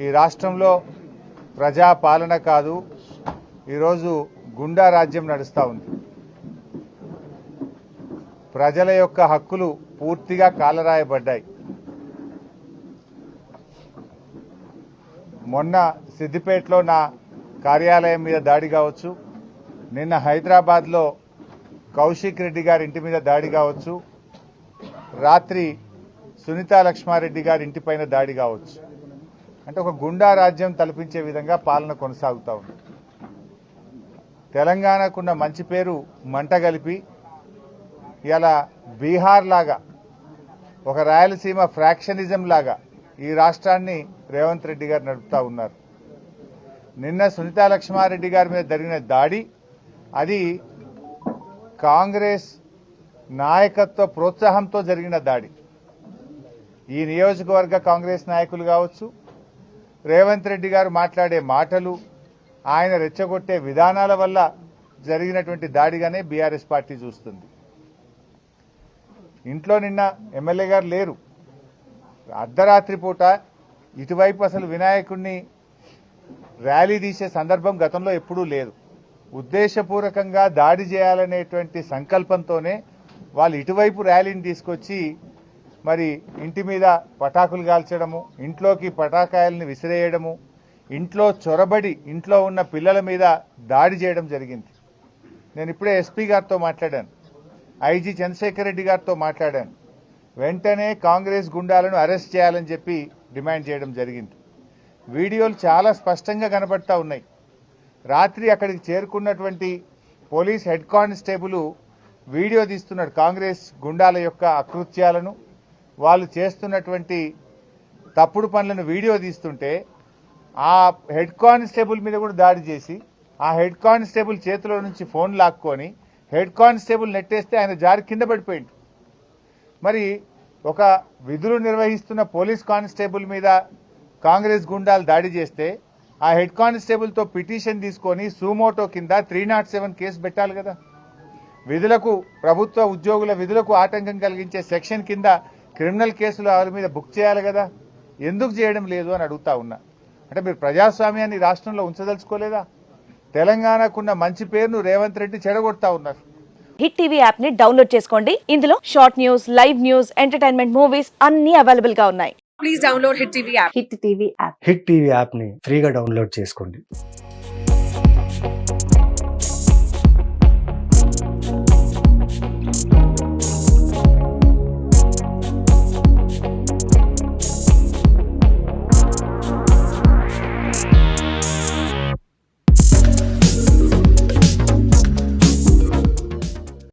ఈ రాష్ట్రంలో ప్రజా పాలన కాదు, ఈరోజు గుండా రాజ్యం నడుస్తూ ఉంది. ప్రజల యొక్క హక్కులు పూర్తిగా కాలరాయబడ్డాయి. మొన్న సిద్దిపేటలో నా కార్యాలయం మీద దాడి కావచ్చు, నిన్న హైదరాబాద్లో కౌశిక్ రెడ్డి గారి ఇంటి మీద దాడి కావచ్చు, రాత్రి సునీతా లక్ష్మారెడ్డి గారి ఇంటిపైన దాడి కావచ్చు. అంటే ఒక గుండా రాజ్యం తలపించే విధంగా పాలన కొనసాగుతూ ఉంది. తెలంగాణకున్న మంచి పేరు మంట కలిపి ఇలా బీహార్ లాగా, ఒక రాయలసీమ ఫ్రాక్షనిజం లాగా ఈ రాష్ట్రాన్ని రేవంత్ రెడ్డి గారు నడుపుతూ ఉన్నారు. నిన్న సునీతా లక్ష్మారెడ్డి గారి మీద జరిగిన దాడి అది కాంగ్రెస్ నాయకత్వ ప్రోత్సాహంతో జరిగిన దాడి. ఈ నియోజకవర్గ కాంగ్రెస్ నాయకులు కావచ్చు, రేవంత్ రెడ్డి గారు మాట్లాడే మాటలు, ఆయన రెచ్చగొట్టే విధానాల వల్ల జరిగినటువంటి దాడిగానే బీఆర్ఎస్ పార్టీ చూస్తుంది. ఇంట్లో నిన్న ఎమ్మెల్యే గారు లేరు. అర్ధరాత్రి పూట ఇటువైపు అసలు వినాయకుడిని ర్యాలీ తీసే సందర్భం గతంలో ఎప్పుడూ లేదు. ఉద్దేశపూర్వకంగా దాడి చేయాలనేటువంటి సంకల్పంతోనే వాళ్ళు ఇటువైపు ర్యాలీని తీసుకొచ్చి మరి ఇంటి మీద పటాకులు కాల్చడము, ఇంట్లోకి పటాకాయల్ని విసిరేయడము, ఇంట్లో చొరబడి ఇంట్లో ఉన్న పిల్లల మీద దాడి చేయడం జరిగింది. నేను ఇప్పుడే ఎస్పీ గారితో మాట్లాడాను, ఐజీ చంద్రశేఖర్ రెడ్డి గారితో మాట్లాడాను. వెంటనే కాంగ్రెస్ గుండాలను అరెస్ట్ చేయాలని చెప్పి డిమాండ్ చేయడం జరిగింది. వీడియోలు చాలా స్పష్టంగా కనబడతా ఉన్నాయి. రాత్రి అక్కడికి చేరుకున్నటువంటి పోలీస్ హెడ్ కానిస్టేబుల్ వీడియో తీస్తున్నాడు కాంగ్రెస్ గుండాల యొక్క అకృత్యాలను, వాళ్ళు చేస్తున్నటువంటి తప్పుడు పనులను వీడియో తీస్తుంటే ఆ హెడ్ కానిస్టేబుల్ మీద కూడా దాడి చేసి ఆ హెడ్ కానిస్టేబుల్ చేతిలో నుంచి ఫోన్ లాక్కొని హెడ్ కానిస్టేబుల్ నెట్టేస్తే ఆయన జారి కింద పడిపోయింది. మరి ఒక విధులు నిర్వహిస్తున్న పోలీస్ కానిస్టేబుల్ మీద కాంగ్రెస్ గుండాలు దాడి చేస్తే ఆ హెడ్ కానిస్టేబుల్తో పిటిషన్ తీసుకొని సూమోటో కింద 307 కేసు పెట్టాలి కదా. విధులకు, ప్రభుత్వ ఉద్యోగుల విధులకు ఆటంకం కలిగించే సెక్షన్ కింద క్రిమినల్ కేసులు వాళ్ళ మీద బుక్ చేయాలి కదా. ఎందుకు చేయడం లేదు అని అడుగుతా ఉన్నా. అంటే మీరు ప్రజాస్వామ్యాన్ని రాష్ట్రంలో ఉంచదలుచుకోలేదా? తెలంగాణకున్న మంచి పేరును రేవంత్ రెడ్డి చెడగొడతా ఉన్నారు. హిట్ టీవీ యాప్ ని డౌన్లోడ్ చేసుకోండి. ఇందులో short news, live news, entertainment movies అన్ని అవైలబుల్ గా ఉన్నాయి. Please download hit TV app. Hit TV app ని ఫ్రీగా డౌన్లోడ్ చేసుకోండి.